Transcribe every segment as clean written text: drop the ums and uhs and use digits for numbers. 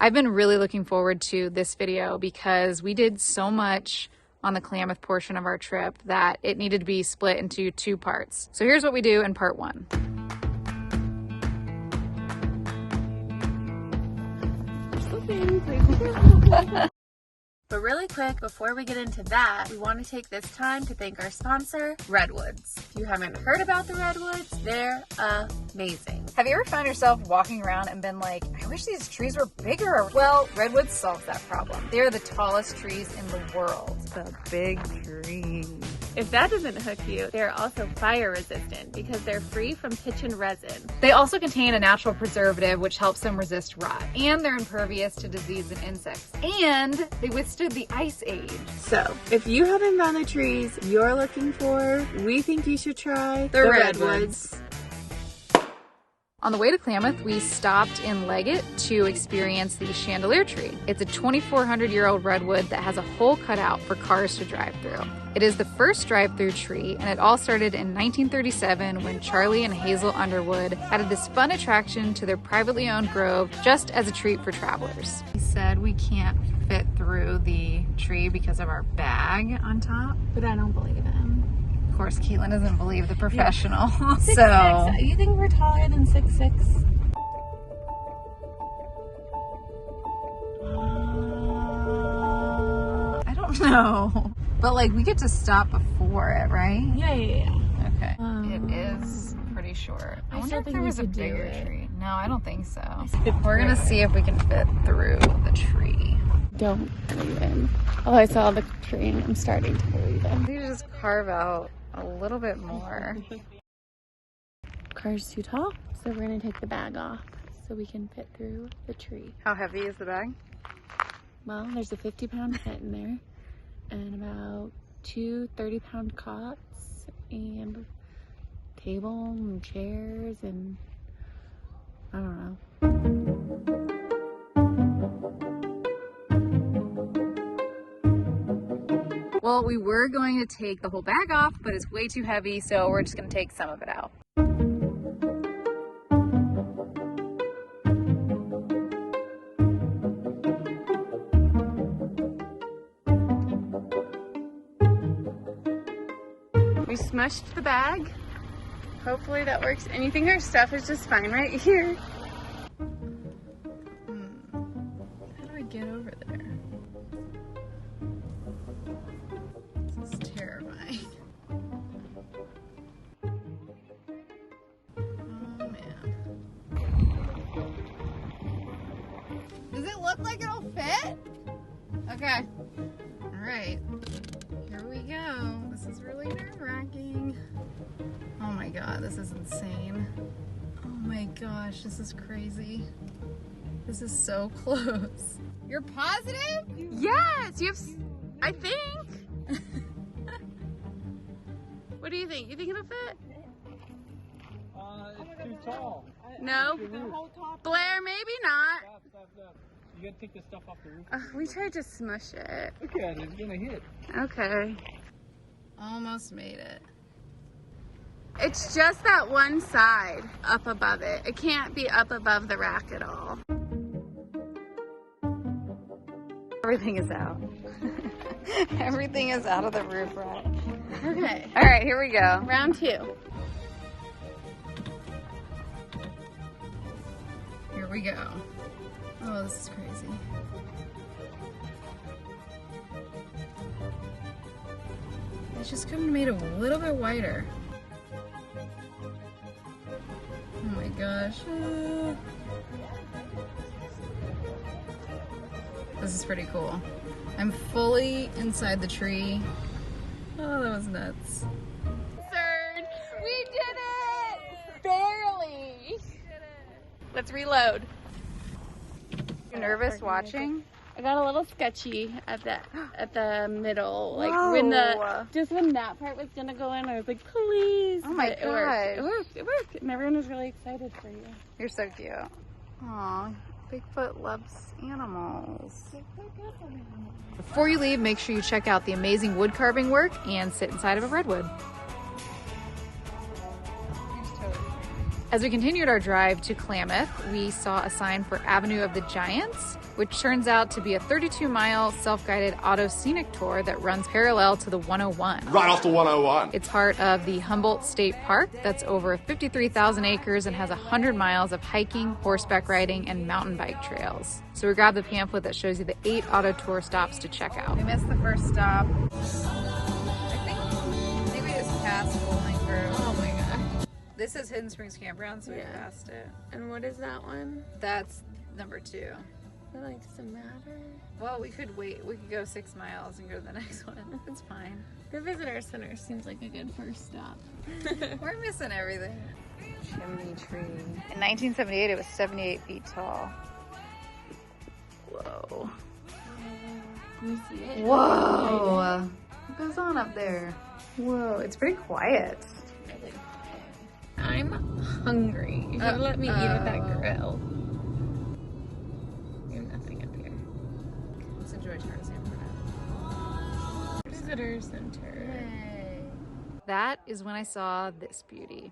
I've been really looking forward to this video because we did so much on the Klamath portion of our trip that it needed to be split into 2 parts. So here's what we do in part 1. But really quick, before we get into that, we want to take this time to thank our sponsor, Redwoods. If you haven't heard about the Redwoods, they're amazing. Have you ever found yourself walking around and been like, I wish these trees were bigger? Well, Redwoods solves that problem. They are the tallest trees in the world. The big trees. If that doesn't hook you, they're also fire resistant because they're free from pitch and resin. They also contain a natural preservative which helps them resist rot. And they're impervious to disease and insects. And they withstood the Ice Age. So, if you haven't found the trees you're looking for, we think you should try the Redwoods. On the way to Klamath, we stopped in Leggett to experience the Chandelier Tree. It's a 2,400-year-old redwood that has a hole cut out for cars to drive through. It is the first drive-through tree, and it all started in 1937 when Charlie and Hazel Underwood added this fun attraction to their privately owned grove just as a treat for travelers. He said we can't fit through the tree because of our bag on top, But I don't believe him. of course, Caitlin doesn't believe the professional. 6'6". So You think we're taller than 6'6"? I don't know. But like we get to stop before it, right? Yeah. Okay. It is pretty short. I wonder if there was a bigger tree. No, I don't think so. We're gonna see if we can fit through the tree. Don't believe him. Oh, I saw the tree and I'm starting to believe him. We just carve out a little bit more. Car's too tall, so we're gonna take the bag off so we can fit through the tree. How heavy is the bag? Well, there's a 50-pound pet in there and about 2 30-pound cots and table and chairs and I don't know. Well, we were going to take the whole bag off, but it's way too heavy, so we're just gonna take some of it out. We smushed the bag. Hopefully that works. And you think our stuff is just fine right here? How do I get over there? This is terrifying. Oh man. Does it look like it'll fit? Okay. Alright. Here we go. This is really nerve-wracking. Oh my god, this is insane. Oh my gosh, this is crazy. This is so close. You're positive? Yes, you have, I think. What do you think? You think it'll fit? It's too tall. No? Blair, maybe not. Stop. You gotta take the stuff off the roof. We tried to smush it. Look at it, it's gonna hit. Okay. Almost made it. It's just that one side up above it. It can't be up above the rack at all. Everything is out. Everything is out of the roof rack. Okay. All right, here we go. Round 2. Here we go. Oh, this is crazy. It just couldn't have made it a little bit wider. Oh my gosh. This is pretty cool. I'm fully inside the tree. Oh, that was nuts. Third. We did it! Barely. Let's reload. You nervous watching? I got a little sketchy at the middle, like when that part was gonna go in. I was like, please. Oh my But gosh. It worked, and everyone was really excited for you. You're so cute. Aw, Bigfoot loves animals. Before you leave, make sure you check out the amazing wood carving work and sit inside of a redwood. As we continued our drive to Klamath, we saw a sign for Avenue of the Giants, which turns out to be a 32-mile self-guided auto scenic tour that runs parallel to the 101. Right off the 101. It's part of the Humboldt State Park that's over 53,000 acres and has 100 miles of hiking, horseback riding, and mountain bike trails. So we grabbed the pamphlet that shows you the 8 auto tour stops to check out. We missed the first stop. I think we just passed Bowling Grove. Oh my god. This is Hidden Springs Campground, so we passed it. And what is that one? That's number 2. But like, does it matter? Well, we could wait. We could go 6 miles and go to the next one. It's fine. The visitor center seems like a good first stop. We're missing everything. Chimney Tree. In 1978, it was 78 feet tall. Whoa. Can you see it? Whoa. What goes on up there? Whoa, it's pretty quiet. I'm hungry. You should let me eat at that grill. We have nothing up here. Let's enjoy Tarzan for now. Visitor center. Yay. That is when I saw this beauty.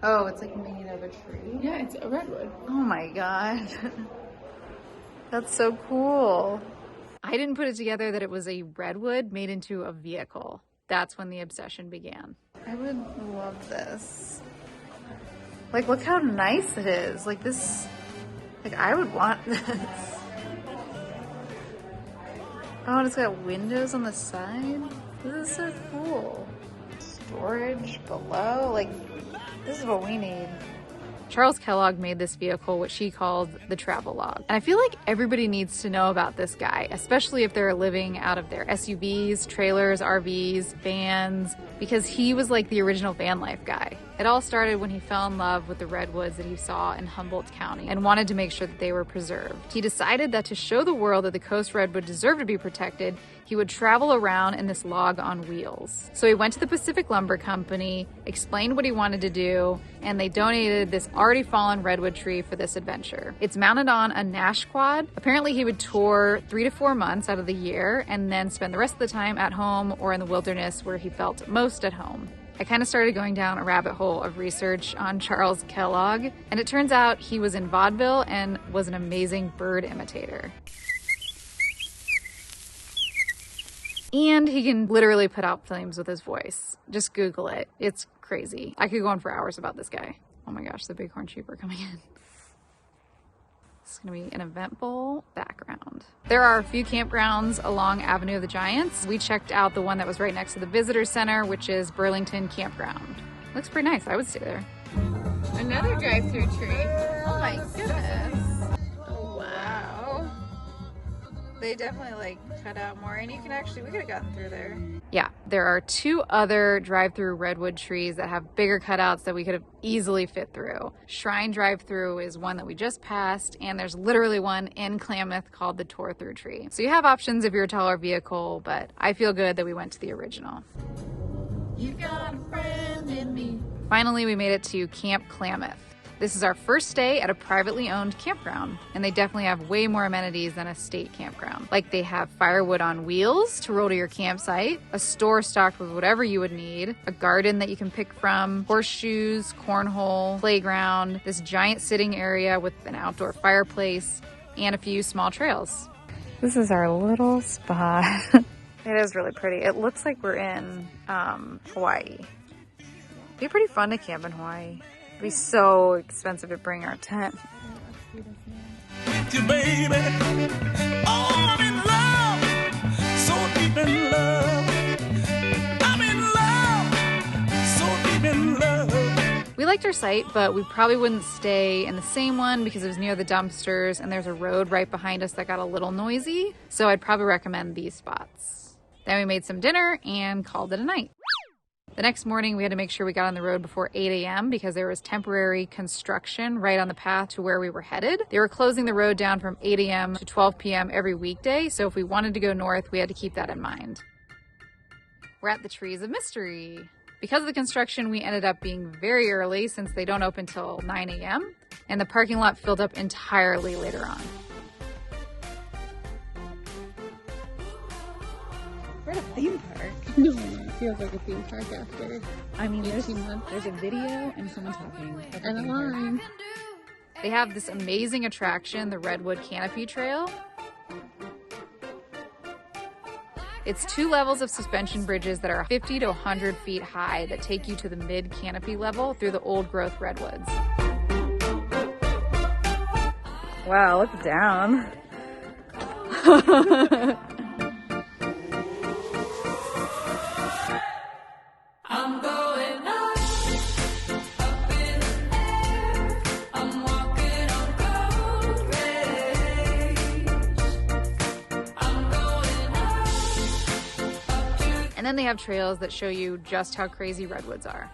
Oh, it's like made of a tree? Yeah, it's a redwood. Oh my god. That's so cool. I didn't put it together that it was a redwood made into a vehicle. That's when the obsession began. I would love this. Like, look how nice it is. Like this, like I would want this. Oh, and it's got windows on the side. This is so cool. Storage below, like this is what we need. Charles Kellogg made this vehicle, which he called the Travelog. And I feel like everybody needs to know about this guy, especially if they're living out of their SUVs, trailers, RVs, vans, because he was like the original van life guy. It all started when he fell in love with the redwoods that he saw in Humboldt County and wanted to make sure that they were preserved. He decided that to show the world that the coast redwood deserved to be protected, he would travel around in this log on wheels. So he went to the Pacific Lumber Company, explained what he wanted to do, and they donated this already fallen redwood tree for this adventure. It's mounted on a Nash quad. Apparently he would tour 3 to 4 months out of the year and then spend the rest of the time at home or in the wilderness where he felt most at home. I kind of started going down a rabbit hole of research on Charles Kellogg, and it turns out he was in vaudeville and was an amazing bird imitator. And he can literally put out flames with his voice. Just Google it. It's crazy. I could go on for hours about this guy. Oh my gosh, the bighorn sheep are coming in. It's gonna be an eventful background. There are a few campgrounds along Avenue of the Giants. We checked out the one that was right next to the visitor center, which is Burlington Campground. Looks pretty nice. I would stay there. Another drive-through tree. Oh my goodness. Oh, Wow. They definitely like cut out more, and you can actually, we could have gotten through there. Yeah, there are 2 other drive-through redwood trees that have bigger cutouts that we could have easily fit through. Shrine drive-through is one that we just passed, and there's literally one in Klamath called the tour-through tree. So you have options if you're a taller vehicle, but I feel good that we went to the original. You got a friend in me. Finally, we made it to Kamp Klamath. This is our first stay at a privately owned campground, and they definitely have way more amenities than a state campground. Like they have firewood on wheels to roll to your campsite, a store stocked with whatever you would need, a garden that you can pick from, horseshoes, cornhole, playground, this giant sitting area with an outdoor fireplace, and a few small trails. This is our little spot. It is really pretty. It looks like we're in Hawaii. It'd be pretty fun to camp in Hawaii. It'd be so expensive to bring our tent. With you, baby. Oh, I'm in love, so deep in love. I'm in love, so deep in love. We liked our site, but we probably wouldn't stay in the same one because it was near the dumpsters and there's a road right behind us that got a little noisy. So I'd probably recommend these spots. Then we made some dinner and called it a night. The next morning, we had to make sure we got on the road before 8 a.m. because there was temporary construction right on the path to where we were headed. They were closing the road down from 8 a.m. to 12 p.m. every weekday, so if we wanted to go north, we had to keep that in mind. We're at the Trees of Mystery. Because of the construction, we ended up being very early since they don't open till 9 a.m., and the parking lot filled up entirely later on. Where to theme park. No, it feels like a theme park after I mean, 18 months. there's a video and someone talking. And a line. They have this amazing attraction, the Redwood Canopy Trail. It's 2 levels of suspension bridges that are 50 to 100 feet high that take you to the mid-canopy level through the old-growth redwoods. Wow, look down. I'm going up in the air. I'm walking on cold graves. I'm going up to. And then they have trails that show you just how crazy redwoods are.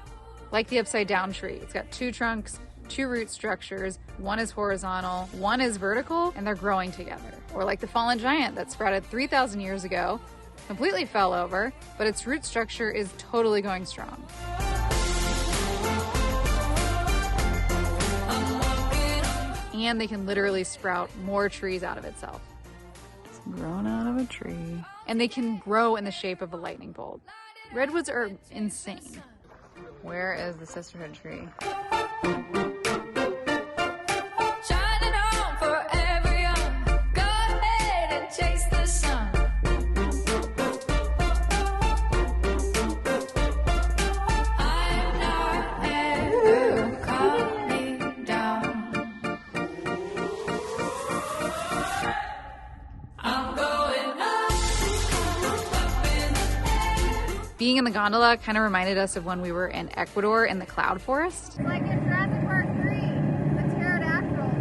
Like the upside down tree. It's got 2 trunks, 2 root structures, one is horizontal, one is vertical, and they're growing together. Or like the fallen giant that sprouted 3,000 years ago, completely fell over, but its root structure is totally going strong. And they can literally sprout more trees out of itself. It's grown out of a tree. And they can grow in the shape of a lightning bolt. Redwoods are insane. Where is the sisterhood tree? Shining on for everyone. Go ahead and chase the sun. I'm not ever coming down. I'm going up in the air. Being in the gondola kind of reminded us of when we were in Ecuador in the cloud forest. Like in Jurassic Park 3, the pterodactyls.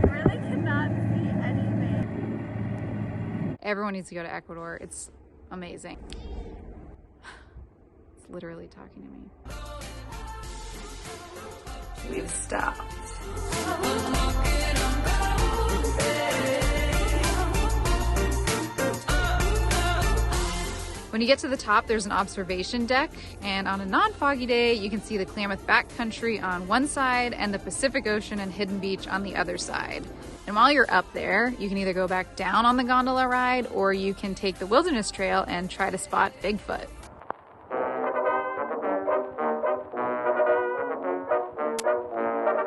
Really cannot see anything. Everyone needs to go to Ecuador. It's amazing. It's literally talking to me. We've stopped. When you get to the top, there's an observation deck, and on a non-foggy day, you can see the Klamath backcountry on one side and the Pacific Ocean and Hidden Beach on the other side. And while you're up there, you can either go back down on the gondola ride, or you can take the Wilderness Trail and try to spot Bigfoot.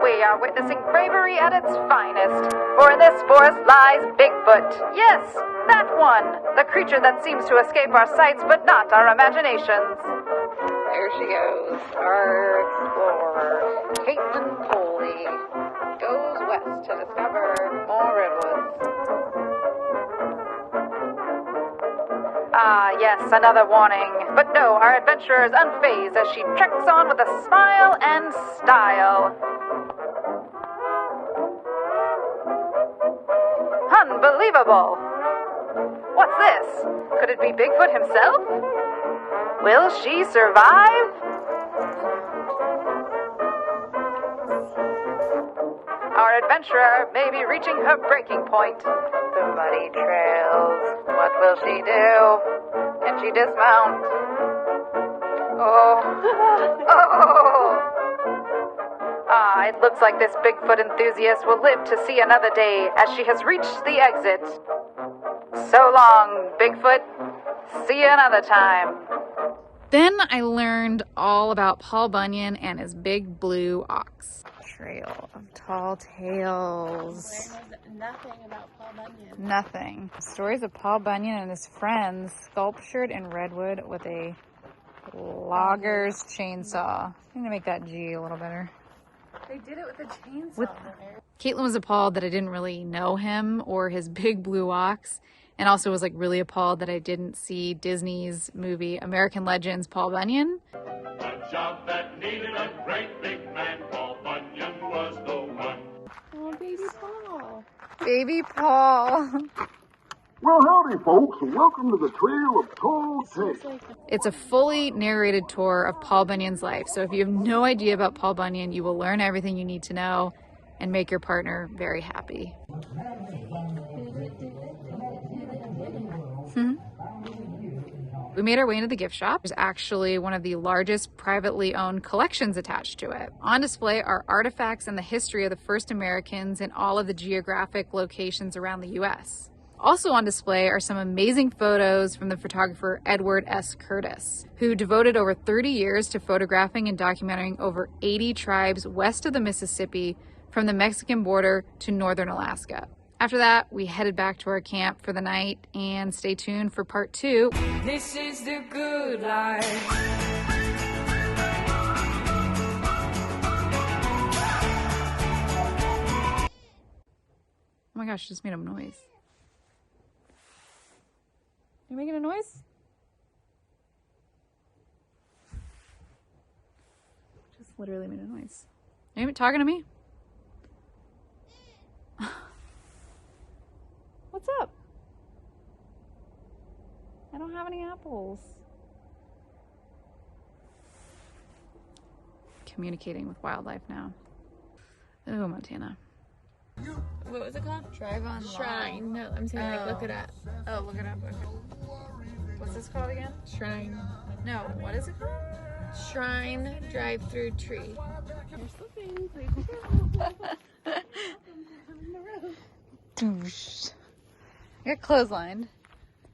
We are witnessing bravery at its finest, for in this forest lies Bigfoot. Yes, that one, the creature that seems to escape our sights but not our imaginations. There she goes, our explorer, Caitlin Coley, goes west to discover more redwoods. Ah, yes, another warning. But no, our adventurer is unfazed as she treks on with a smile and style. Unbelievable! What's this? Could it be Bigfoot himself? Will she survive? Our adventurer may be reaching her breaking point. The muddy trails. What will she do? Can she dismount? Oh. Oh! Ah, it looks like this Bigfoot enthusiast will live to see another day as she has reached the exit. So long, Bigfoot. See you another time. Then I learned all about Paul Bunyan and his big blue ox. Trail of Tall Tales. Nothing about Paul Bunyan. Nothing. Stories of Paul Bunyan and his friends sculptured in redwood with a logger's chainsaw. I'm going to make that G a little better. They did it with a chainsaw. Caitlin was appalled that I didn't really know him or his big blue ox, and also was like really appalled that I didn't see Disney's movie American Legends Paul Bunyan. A job that needed a great big man, Paul Bunyan was the one. Oh, baby Paul. Baby Paul. Well, howdy, folks, and welcome to the Trail of Tall Tales. It's a fully narrated tour of Paul Bunyan's life. So if you have no idea about Paul Bunyan, you will learn everything you need to know and make your partner very happy. We made our way into the gift shop. There's actually one of the largest privately owned collections attached to it. On display are artifacts and the history of the first Americans in all of the geographic locations around the U.S. Also on display are some amazing photos from the photographer Edward S. Curtis, who devoted over 30 years to photographing and documenting over 80 tribes west of the Mississippi from the Mexican border to northern Alaska. After that, we headed back to our camp for the night, and stay tuned for part 2. This is the good life. Oh my gosh, just made a noise. You making a noise? Just literally made a noise. Are you talking to me? What's up? I don't have any apples. Communicating with wildlife now. Oh, Montana. What was it called? Drive on Shrine. No, I'm saying like look it up. Oh, look it up. Okay. What's this called again? Shrine. No, what is it called? Shrine drive-through tree. Here's the thing. I got clotheslined.